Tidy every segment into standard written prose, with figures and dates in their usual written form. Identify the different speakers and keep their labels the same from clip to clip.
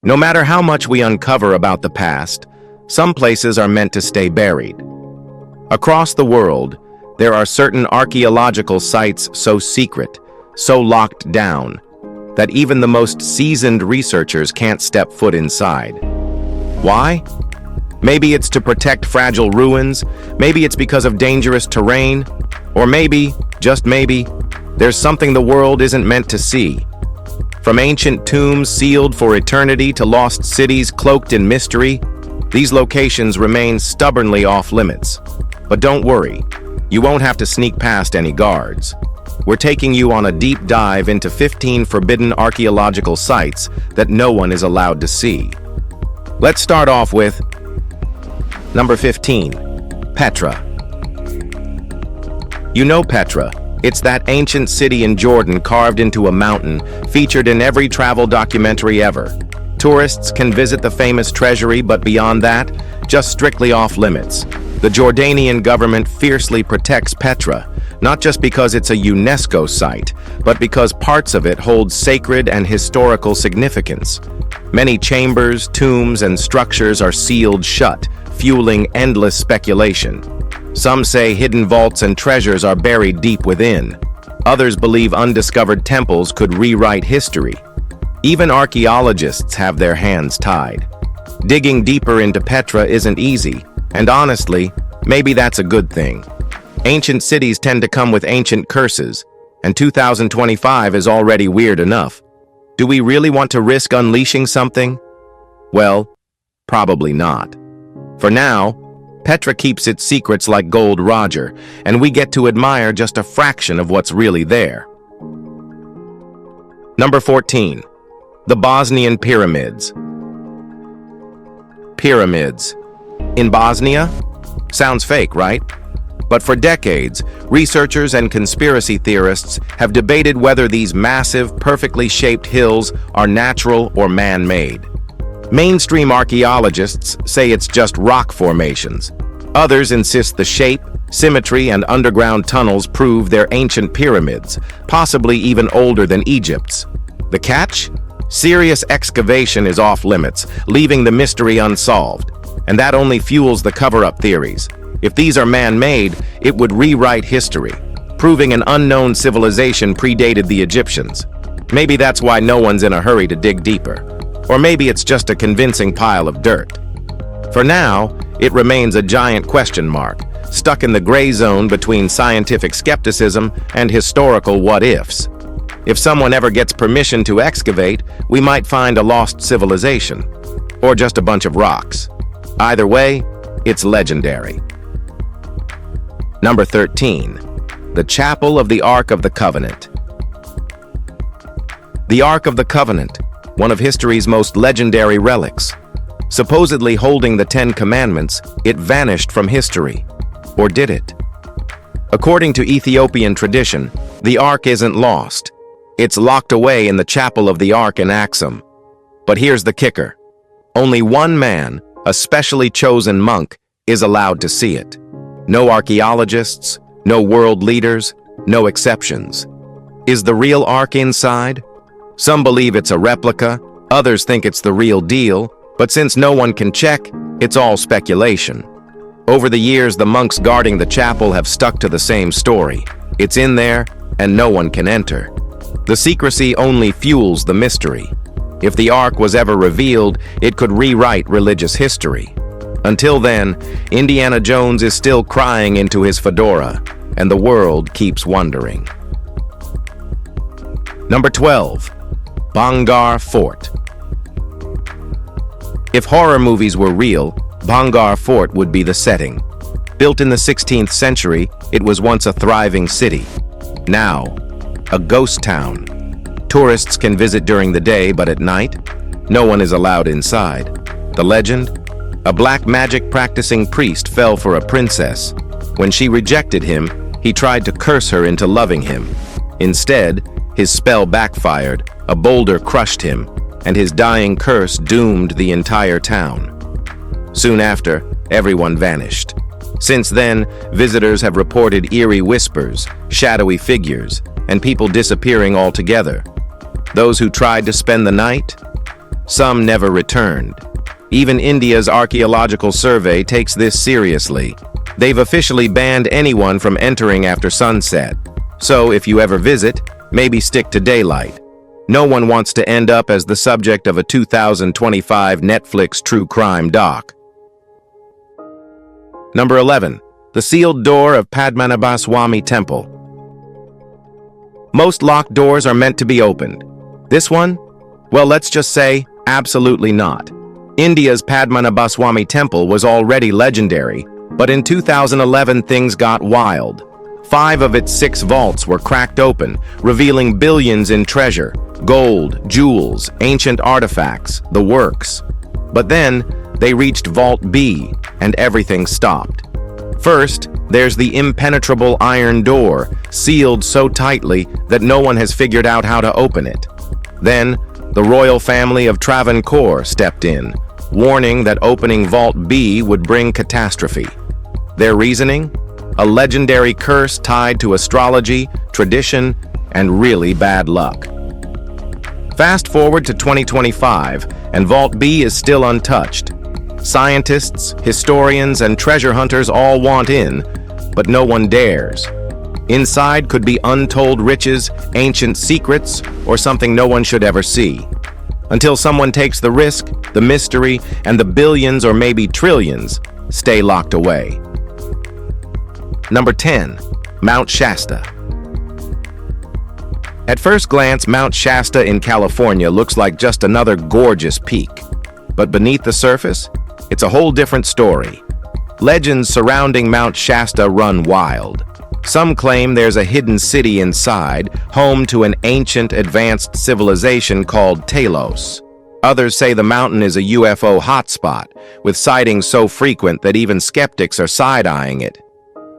Speaker 1: No matter how much we uncover about the past, some places are meant to stay buried. Across the world, there are certain archaeological sites so secret, so locked down, that even the most seasoned researchers can't step foot inside. Why? Maybe it's to protect fragile ruins, maybe it's because of dangerous terrain, or maybe, just maybe, there's something the world isn't meant to see. From ancient tombs sealed for eternity to lost cities cloaked in mystery, these locations remain stubbornly off-limits. But don't worry, you won't have to sneak past any guards. We're taking you on a deep dive into 15 forbidden archaeological sites that no one is allowed to see. Let's start off with number 15, Petra. You know Petra. It's that ancient city in Jordan carved into a mountain, featured in every travel documentary ever. Tourists can visit the famous treasury, but beyond that, just strictly off-limits. The Jordanian government fiercely protects Petra, not just because it's a UNESCO site, but because parts of it hold sacred and historical significance. Many chambers, tombs, and structures are sealed shut, fueling endless speculation. Some say hidden vaults and treasures are buried deep within. Others believe undiscovered temples could rewrite history. Even archaeologists have their hands tied. Digging deeper into Petra isn't easy, and honestly, maybe that's a good thing. Ancient cities tend to come with ancient curses, and 2025 is already weird enough. Do we really want to risk unleashing something? Well, probably not. For now, Petra keeps its secrets like Gold Roger, and we get to admire just a fraction of what's really there. Number 14. The Bosnian Pyramids. Pyramids. In Bosnia? Sounds fake, right? But for decades, researchers and conspiracy theorists have debated whether these massive, perfectly shaped hills are natural or man-made. Mainstream archaeologists say it's just rock formations. Others insist the shape, symmetry, and underground tunnels prove they're ancient pyramids, possibly even older than Egypt's. The catch? Serious excavation is off-limits, leaving the mystery unsolved. And that only fuels the cover-up theories. If these are man-made, it would rewrite history, proving an unknown civilization predated the Egyptians. Maybe that's why no one's in a hurry to dig deeper. Or maybe it's just a convincing pile of dirt. For now, it remains a giant question mark, stuck in the gray zone between scientific skepticism and historical what-ifs. If someone ever gets permission to excavate, we might find a lost civilization, or just a bunch of rocks. Either way, it's legendary. Number 13. The Chapel of the Ark of the Covenant. The Ark of the Covenant, one of history's most legendary relics. Supposedly holding the 10 Commandments, it vanished from history. Or did it? According to Ethiopian tradition, the Ark isn't lost. It's locked away in the Chapel of the Ark in Axum. But here's the kicker. Only one man, a specially chosen monk, is allowed to see it. No archaeologists, no world leaders, no exceptions. Is the real Ark inside? Some believe it's a replica, others think it's the real deal, but since no one can check, it's all speculation. Over the years, the monks guarding the chapel have stuck to the same story. It's in there, and no one can enter. The secrecy only fuels the mystery. If the Ark was ever revealed, it could rewrite religious history. Until then, Indiana Jones is still crying into his fedora, and the world keeps wondering. Number 12. Bhangar Fort. If horror movies were real, Bhangar Fort would be the setting. Built in the 16th century, it was once a thriving city. Now, a ghost town. Tourists can visit during the day, but at night, no one is allowed inside. The legend? A black magic practicing priest fell for a princess. When she rejected him, he tried to curse her into loving him. Instead, his spell backfired, a boulder crushed him, and his dying curse doomed the entire town. Soon after, everyone vanished. Since then, visitors have reported eerie whispers, shadowy figures, and people disappearing altogether. Those who tried to spend the night? Some never returned. Even India's Archaeological Survey takes this seriously. They've officially banned anyone from entering after sunset. So if you ever visit, maybe stick to daylight. No one wants to end up as the subject of a 2025 Netflix true crime doc. Number 11. The sealed door of Padmanabhaswamy Temple. Most locked doors are meant to be opened. This one? Well, let's just say, absolutely not. India's Padmanabhaswamy Temple was already legendary, but in 2011 things got wild. 5 of its 6 vaults were cracked open, revealing billions in treasure, gold, jewels, ancient artifacts, the works. But then, they reached Vault B, and everything stopped. First, there's the impenetrable iron door, sealed so tightly that no one has figured out how to open it. Then, the royal family of Travancore stepped in, warning that opening Vault B would bring catastrophe. Their reasoning? A legendary curse tied to astrology, tradition, and really bad luck. Fast forward to 2025, and Vault B is still untouched. Scientists, historians, and treasure hunters all want in, but no one dares. Inside could be untold riches, ancient secrets, or something no one should ever see. Until someone takes the risk, the mystery, and the billions or maybe trillions stay locked away. Number 10. Mount Shasta. At first glance, Mount Shasta in California looks like just another gorgeous peak. But beneath the surface, it's a whole different story. Legends surrounding Mount Shasta run wild. Some claim there's a hidden city inside, home to an ancient, advanced civilization called Talos. Others say the mountain is a UFO hotspot, with sightings so frequent that even skeptics are side-eyeing it.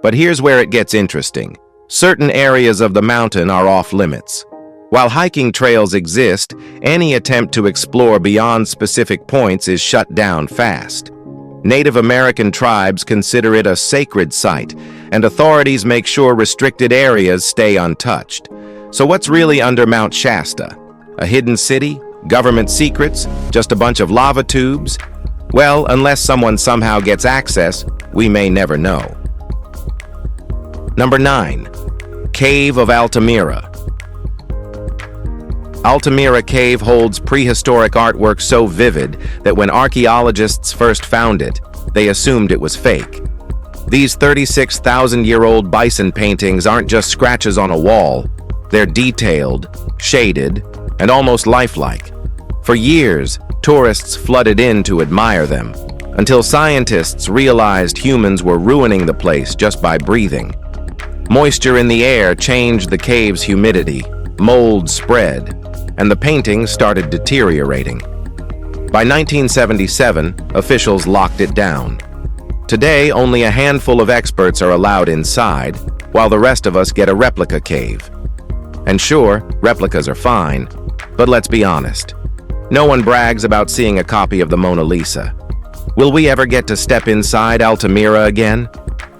Speaker 1: But here's where it gets interesting. Certain areas of the mountain are off-limits. While hiking trails exist, any attempt to explore beyond specific points is shut down fast. Native American tribes consider it a sacred site, and authorities make sure restricted areas stay untouched. So what's really under Mount Shasta? A hidden city? Government secrets? Just a bunch of lava tubes? Well, unless someone somehow gets access, we may never know. Number 9. Cave of Altamira. Altamira Cave holds prehistoric artwork so vivid that when archaeologists first found it, they assumed it was fake. These 36,000-year-old bison paintings aren't just scratches on a wall. They're detailed, shaded, and almost lifelike. For years, tourists flooded in to admire them, until scientists realized humans were ruining the place just by breathing. Moisture in the air changed the cave's humidity, mold spread, and the paintings started deteriorating. By 1977, officials locked it down. Today, only a handful of experts are allowed inside, while the rest of us get a replica cave. And sure, replicas are fine, but let's be honest. No one brags about seeing a copy of the Mona Lisa. Will we ever get to step inside Altamira again?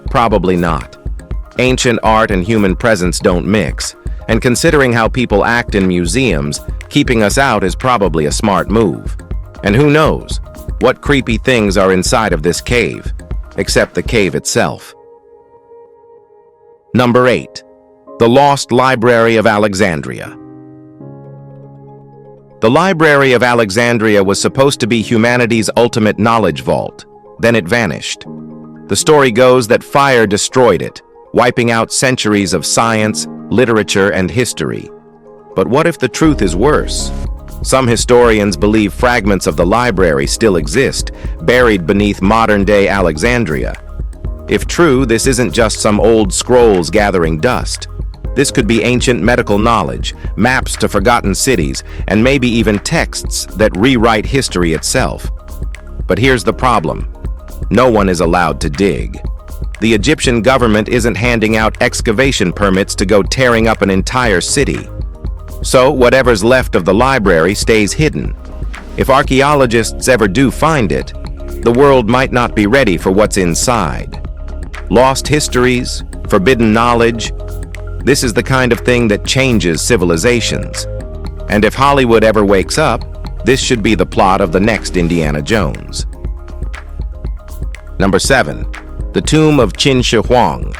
Speaker 1: Probably not. Ancient art and human presence don't mix, and considering how people act in museums, keeping us out is probably a smart move. And who knows what creepy things are inside of this cave, except the cave itself. Number 8. The Lost Library of Alexandria. The Library of Alexandria was supposed to be humanity's ultimate knowledge vault. Then it vanished. The story goes that fire destroyed it, wiping out centuries of science, literature, and history. But what if the truth is worse? Some historians believe fragments of the library still exist, buried beneath modern-day Alexandria. If true, this isn't just some old scrolls gathering dust. This could be ancient medical knowledge, maps to forgotten cities, and maybe even texts that rewrite history itself. But here's the problem. No one is allowed to dig. The Egyptian government isn't handing out excavation permits to go tearing up an entire city. So whatever's left of the library stays hidden. If archaeologists ever do find it, the world might not be ready for what's inside. Lost histories, forbidden knowledge. This is the kind of thing that changes civilizations. And if Hollywood ever wakes up, This should be the plot of the next Indiana Jones. Number 7. The Tomb of Qin Shi Huang.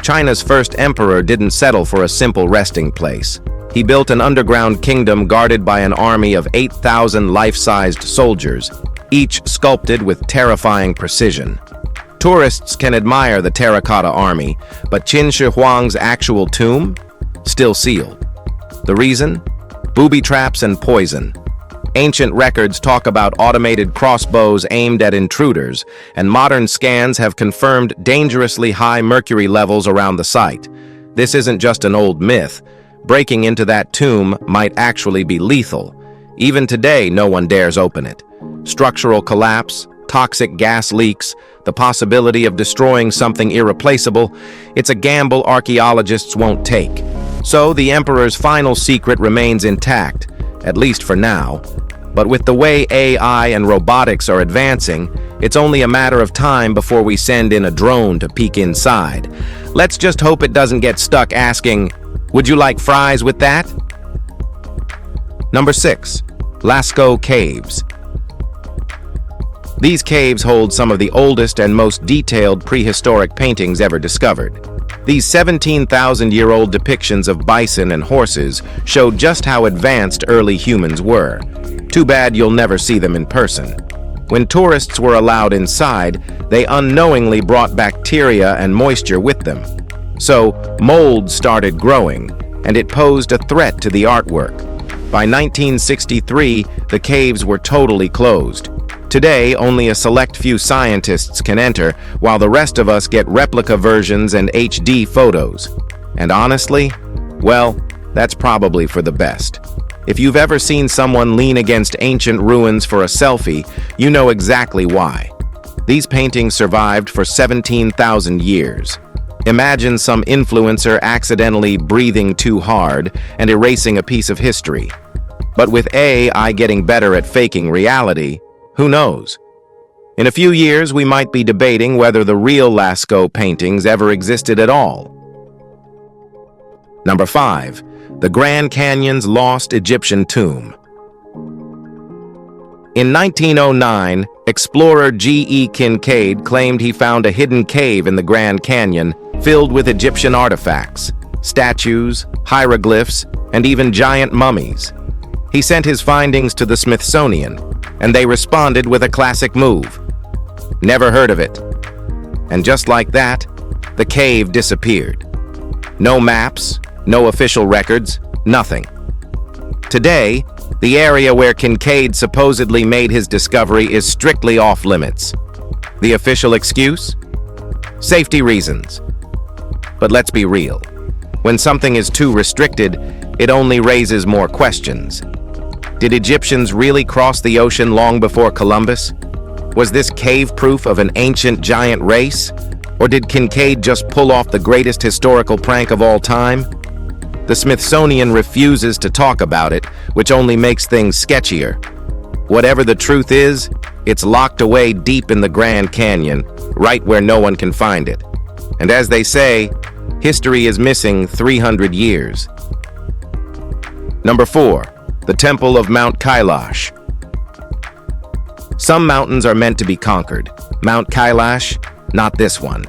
Speaker 1: China's first emperor didn't settle for a simple resting place. He built an underground kingdom guarded by an army of 8,000 life-sized soldiers, each sculpted with terrifying precision. Tourists can admire the terracotta army, but Qin Shi Huang's actual tomb? Still sealed. The reason? Booby traps and poison. Ancient records talk about automated crossbows aimed at intruders, and modern scans have confirmed dangerously high mercury levels around the site. This isn't just an old myth. Breaking into that tomb might actually be lethal. Even today, no one dares open it. Structural collapse, toxic gas leaks, the possibility of destroying something irreplaceable, it's a gamble archaeologists won't take. So the emperor's final secret remains intact, at least for now. But with the way AI and robotics are advancing, it's only a matter of time before we send in a drone to peek inside. Let's just hope it doesn't get stuck asking, "Would you like fries with that?" Number 6. Lascaux Caves. These caves hold some of the oldest and most detailed prehistoric paintings ever discovered. These 17,000-year-old depictions of bison and horses show just how advanced early humans were. Too bad you'll never see them in person. When tourists were allowed inside, they unknowingly brought bacteria and moisture with them. So, mold started growing, and it posed a threat to the artwork. By 1963, the caves were totally closed. Today, only a select few scientists can enter, while the rest of us get replica versions and HD photos. And honestly, well, that's probably for the best. If you've ever seen someone lean against ancient ruins for a selfie, you know exactly why. These paintings survived for 17,000 years. Imagine some influencer accidentally breathing too hard and erasing a piece of history. But with AI getting better at faking reality, who knows? In a few years, we might be debating whether the real Lascaux paintings ever existed at all. Number 5. The Grand Canyon's Lost Egyptian Tomb. In 1909, explorer G.E. Kincaid claimed he found a hidden cave in the Grand Canyon filled with Egyptian artifacts, statues, hieroglyphs, and even giant mummies. He sent his findings to the Smithsonian, and they responded with a classic move. Never heard of it. And just like that, the cave disappeared. No maps, no official records, nothing. Today, the area where Kincaid supposedly made his discovery is strictly off-limits. The official excuse? Safety reasons. But let's be real. When something is too restricted, it only raises more questions. Did Egyptians really cross the ocean long before Columbus? Was this cave proof of an ancient giant race? Or did Kincaid just pull off the greatest historical prank of all time? The Smithsonian refuses to talk about it, which only makes things sketchier. Whatever the truth is, it's locked away deep in the Grand Canyon, right where no one can find it. And as they say, history is missing 300 years. Number 4. The Temple of Mount Kailash. Some mountains are meant to be conquered. Mount Kailash, not this one.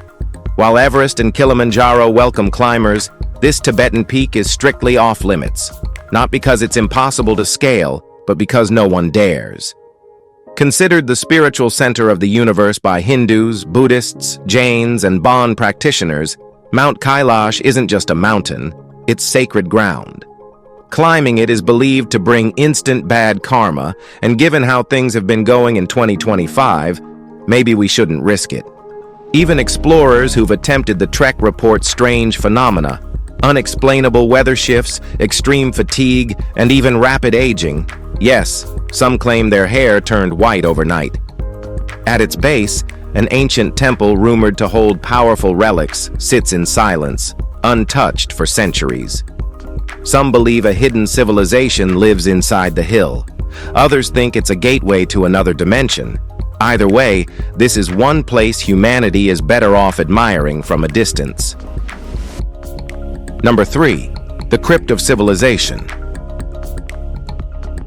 Speaker 1: While Everest and Kilimanjaro welcome climbers, this Tibetan peak is strictly off-limits. Not because it's impossible to scale, but because no one dares. Considered the spiritual center of the universe by Hindus, Buddhists, Jains, and Bon practitioners, Mount Kailash isn't just a mountain, it's sacred ground. Climbing it is believed to bring instant bad karma, and given how things have been going in 2025, maybe we shouldn't risk it. Even explorers who've attempted the trek report strange phenomena, unexplainable weather shifts, extreme fatigue, and even rapid aging. Yes, some claim their hair turned white overnight. At its base, an ancient temple rumored to hold powerful relics sits in silence, untouched for centuries. Some believe a hidden civilization lives inside the hill. Others think it's a gateway to another dimension. Either way, this is one place humanity is better off admiring from a distance. Number 3. The Crypt of Civilization.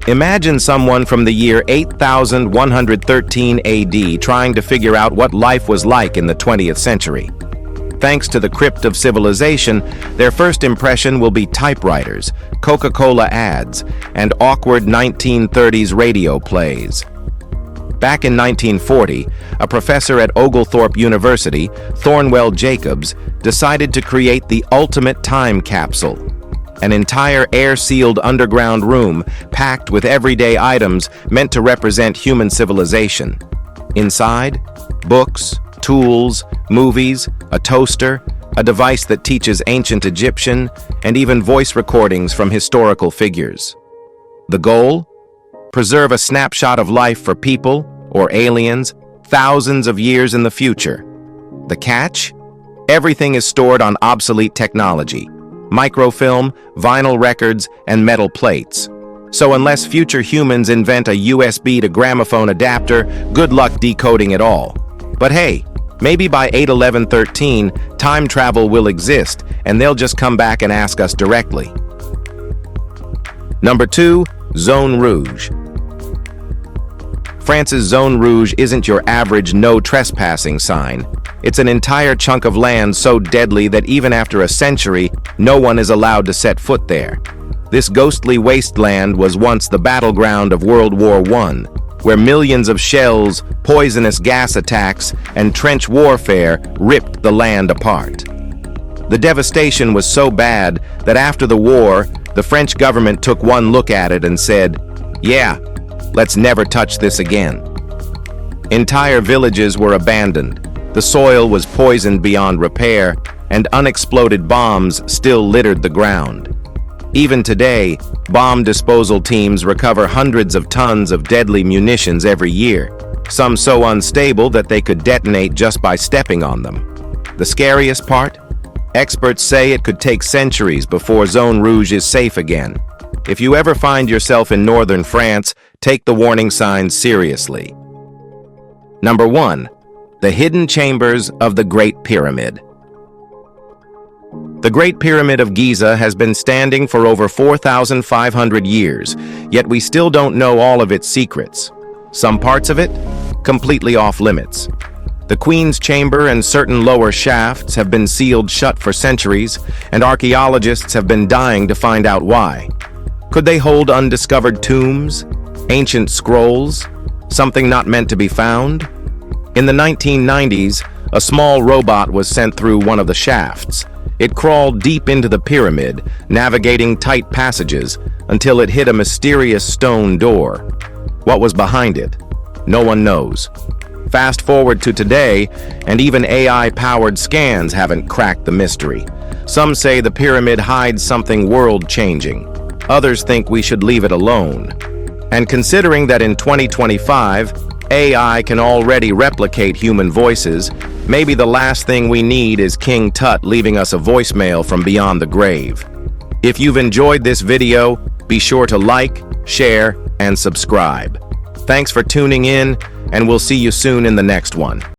Speaker 1: Imagine someone from the year 8113 AD trying to figure out what life was like in the 20th century. Thanks to the crypt of civilization, their first impression will be typewriters, Coca-Cola ads, and awkward 1930s radio plays. Back in 1940, a professor at Oglethorpe University, Thornwell Jacobs, decided to create the ultimate time capsule. An entire air-sealed underground room packed with everyday items meant to represent human civilization. Inside, books, tools, movies, a toaster, a device that teaches ancient Egyptian, and even voice recordings from historical figures. The goal? Preserve a snapshot of life for people, or aliens, thousands of years in the future. The catch? Everything is stored on obsolete technology: microfilm, vinyl records, and metal plates. So unless future humans invent a USB to gramophone adapter, good luck decoding it all. But hey, maybe by 81113, time travel will exist, and they'll just come back and ask us directly. Number 2, Zone Rouge. France's Zone Rouge isn't your average no trespassing sign. It's an entire chunk of land so deadly that even after a century, no one is allowed to set foot there. This ghostly wasteland was once the battleground of World War I, where millions of shells, poisonous gas attacks, and trench warfare ripped the land apart. The devastation was so bad that after the war, the French government took one look at it and said, "Yeah, let's never touch this again." Entire villages were abandoned. The soil was poisoned beyond repair, and unexploded bombs still littered the ground. Even today, bomb disposal teams recover hundreds of tons of deadly munitions every year, some so unstable that they could detonate just by stepping on them. The scariest part? Experts say it could take centuries before Zone Rouge is safe again. If you ever find yourself in northern France, take the warning signs seriously. Number 1. The hidden chambers of the Great Pyramid. The Great Pyramid of Giza has been standing for over 4,500 years, yet we still don't know all of its secrets. Some parts of it, completely off limits. The Queen's Chamber and certain lower shafts have been sealed shut for centuries, and archaeologists have been dying to find out why. Could they hold undiscovered tombs, ancient scrolls, something not meant to be found? In the 1990s, a small robot was sent through one of the shafts. It crawled deep into the pyramid, navigating tight passages, until it hit a mysterious stone door. What was behind it? No one knows. Fast forward to today, and even AI-powered scans haven't cracked the mystery. Some say the pyramid hides something world-changing. Others think we should leave it alone. And considering that in 2025, AI can already replicate human voices, maybe the last thing we need is King Tut leaving us a voicemail from beyond the grave. If you've enjoyed this video, be sure to like, share, and subscribe. Thanks for tuning in, and we'll see you soon in the next one.